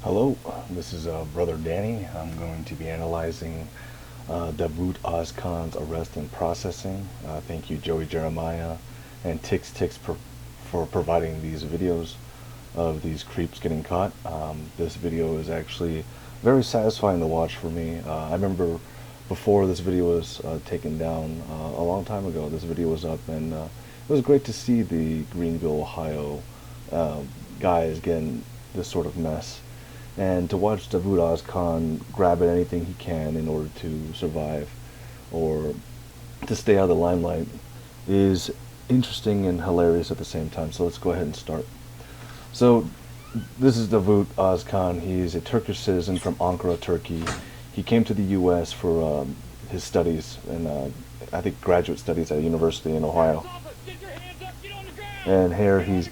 Hello, this is Brother Danny. I'm going to be analyzing Davut Ozkan's arrest and processing. Thank you, Joey Jeremiah and for providing these videos of these creeps getting caught. This video is actually very satisfying to watch for me. I remember before this video was taken down a long time ago, this video was up, and it was great to see the Greenville, Ohio uh, guys getting this sort of mess. And to watch Davut Ozkan grab at anything he can in order to survive or to stay out of the limelight is interesting and hilarious at the same time. So let's go ahead and start. So this is Davut Ozkan. He's a Turkish citizen from Ankara, Turkey. He came to the U.S. for his studies and I think graduate studies at a university in Ohio. And here he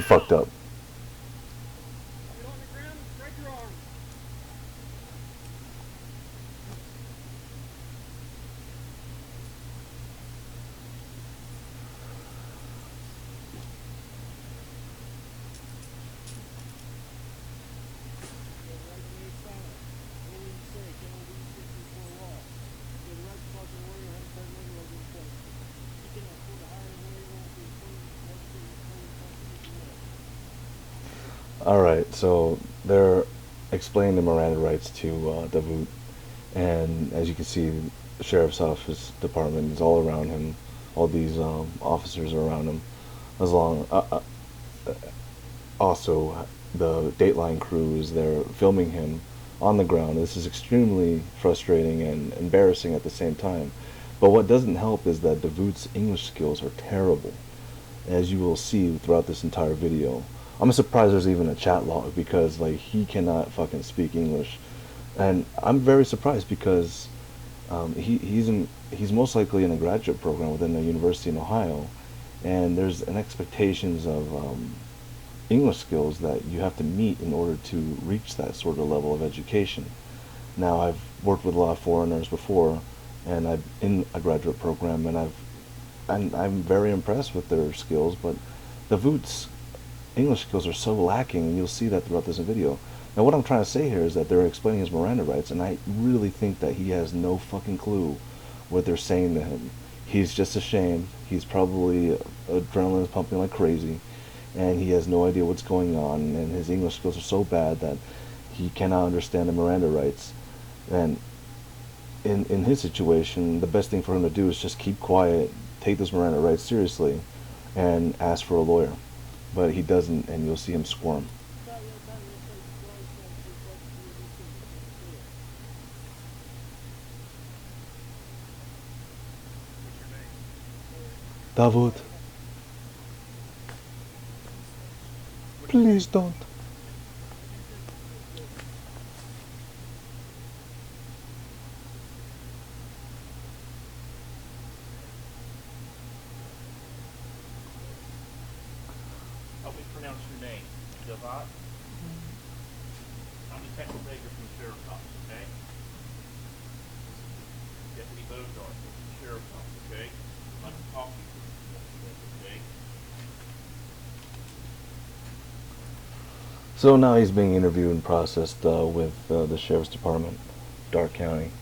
fucked up. All right, so they're explaining the Miranda rights to Davut, and as you can see, the sheriff's office department is all around him. All these officers are around him. As long, also, the Dateline crew is there filming him on the ground. This is extremely frustrating and embarrassing at the same time. But what doesn't help is that Davut's English skills are terrible, as you will see throughout this entire video. I'm surprised there's even a chat log because like he cannot fucking speak English, and I'm very surprised because he's most likely in a graduate program within a university in Ohio, and there's an expectations of English skills that you have to meet in order to reach that sort of level of education. Now I've worked with a lot of foreigners before, and I'm in a graduate program, and I'm very impressed with their skills, but the Voots English skills are so lacking, and you'll see that throughout this video. Now, what I'm trying to say here is that they're explaining his Miranda rights, and I really think that he has no fucking clue what they're saying to him. He's just ashamed. He's probably adrenaline is pumping like crazy, and he has no idea what's going on, and his English skills are so bad that he cannot understand the Miranda rights. And in his situation, the best thing for him to do is just keep quiet, take those Miranda rights seriously, and ask for a lawyer. But he doesn't, and you'll see him squirm. Davut, please don't. Help me pronounce your name. Davut? I'm Detective Baker from the Sheriff's Office, okay? Deputy Bozarth from the Sheriff's Office, okay? I'd like to talk to you for a minute, okay? So now he's being interviewed and processed with the sheriff's department, Dark County.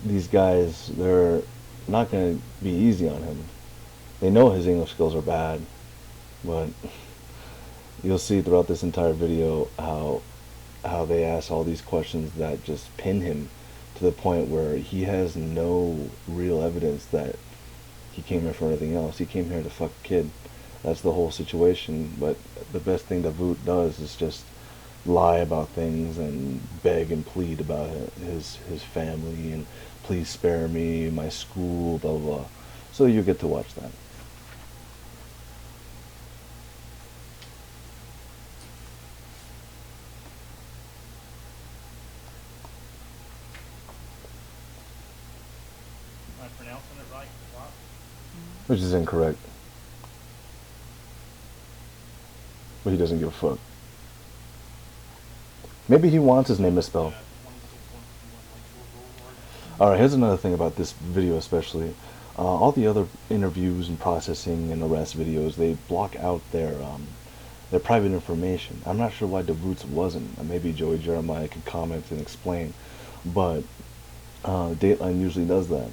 These guys, they're not going to be easy on him. They know his English skills are bad, but you'll see throughout this entire video how they ask all these questions that just pin him to the point where he has no real evidence that he came here for anything else. He came here to fuck a kid. That's the whole situation. But the best thing Davut does is just lie about things and beg and plead about his family and please spare me, my school, blah blah blah. So you get to watch that. Am I pronouncing it right? Davut? Which is incorrect. But he doesn't give a fuck. Maybe he wants his name misspelled. 26 Boulevard. Alright, here's another thing about this video especially. All the other interviews and processing and arrest videos, they block out They're private information. I'm not sure why Davut's wasn't. Maybe Joey Jeremiah could comment and explain, but Dateline usually does that.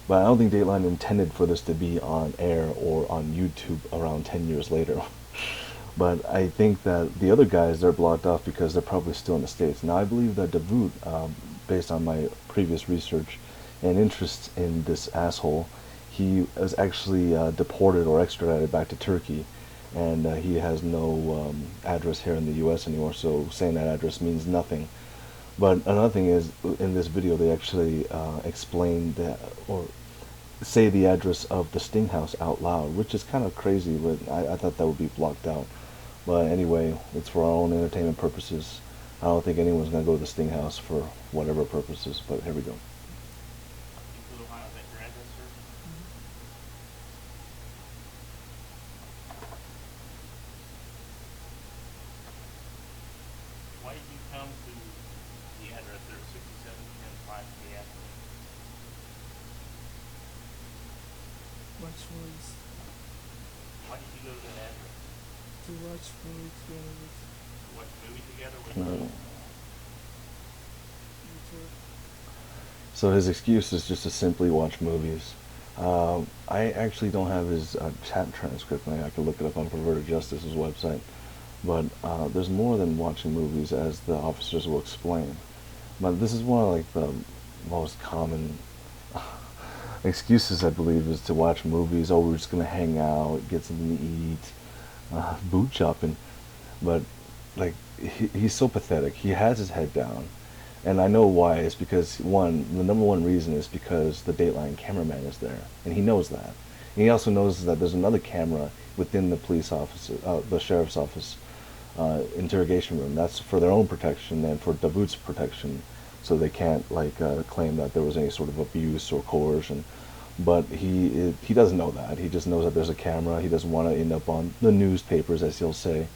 But I don't think Dateline intended for this to be on air or on YouTube around 10 years later. But I think that the other guys, they're blocked off because they're probably still in the States. Now, I believe that Davut, based on my previous research and interest in this asshole, he was actually deported or extradited back to Turkey, and he has no address here in the U.S. anymore, so saying that address means nothing. But another thing is, in this video, they actually explain that, or say the address of the Sting House out loud, which is kind of crazy, but I thought that would be blocked out. But anyway, it's for our own entertainment purposes. I don't think anyone's going to go to the Sting House for whatever purposes, but here we go. Why did you come to the address there, 6710 5K Avenue? Watch movies. Why did you go to that address? To watch movies together with To watch a movie together with No. YouTube. So his excuse is just to simply watch movies. I actually don't have his chat transcript. I could look it up on Perverted Justice's website. But there's more than watching movies, as the officers will explain. But this is one of like the most common excuses, I believe, is to watch movies. Oh, we're just gonna hang out, get something to eat, boot shopping. But like he's so pathetic. He has his head down, and I know why. It's because the number one reason is because the Dateline cameraman is there, and he knows that. And he also knows that there's another camera within the police office, the sheriff's office interrogation room. That's for their own protection and for Davut's protection, so they can't like claim that there was any sort of abuse or coercion. But he doesn't know that. He just knows that there's a camera. He doesn't want to end up on the newspapers, as he'll say,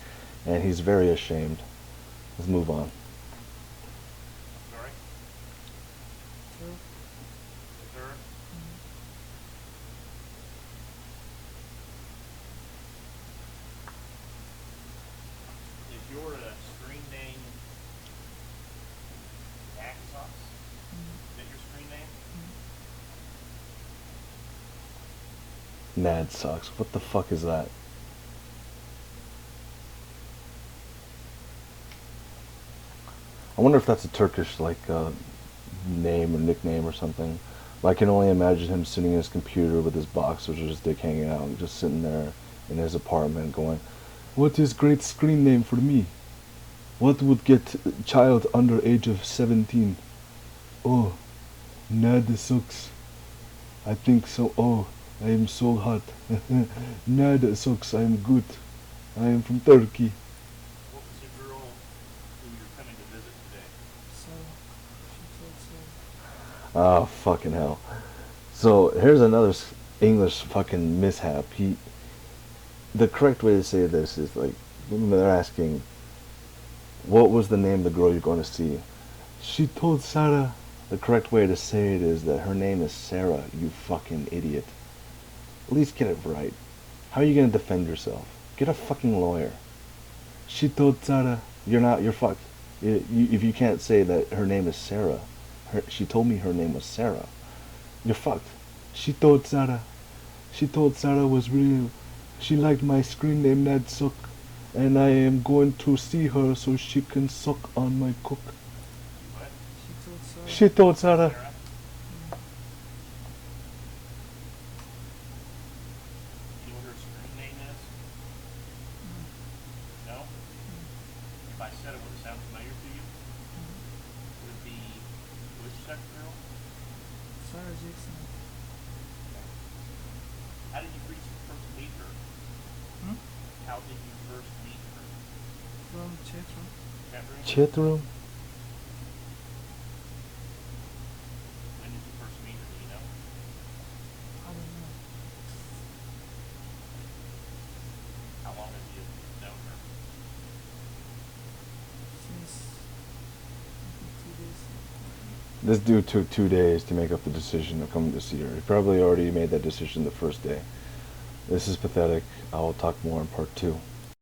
and he's very ashamed. Let's move on. Sorry? Sure. Sir? Is your screen name Axos? Is that your screen name? Mad sucks. What the fuck is that? I wonder if that's a Turkish like name or nickname or something. But I can only imagine him sitting in his computer with his boxers or his dick hanging out, just sitting there in his apartment going, "What is great screen name for me? What would get child under age of 17? Oh, Nad sucks. I think so. Oh, I am so hot. Nad sucks. I am good. I am from Turkey." What was the girl who you're coming to visit today? So she told so. Oh, fucking hell. So here's another English fucking mishap. The correct way to say this is like, when they're asking, what was the name of the girl you're going to see? She told Sarah. The correct way to say it is that her name is Sarah, you fucking idiot. At least get it right. How are you going to defend yourself? Get a fucking lawyer. She told Sarah. You're fucked. If you can't say that her name is Sarah, she told me her name was Sarah, you're fucked. She told Sarah. She told Sarah was real. She liked my screen name Nad Suck, and I am going to see her so she can suck on my cock. What? She told so. She told Sarah. Sarah? You know what her screen name is? No? If I said it, would it sound familiar to you? Would it be which sex girl? Sarah Jackson. How did you first meet her? Hmm? How did you first meet her? From chat room. Chat room? Chat room. When did you first meet her? Do you know? I don't know. How long have you known her? Since I think 2 days. This dude took 2 days to make up the decision of coming to see her. He probably already made that decision the first day. This is pathetic. I will talk more in part 2.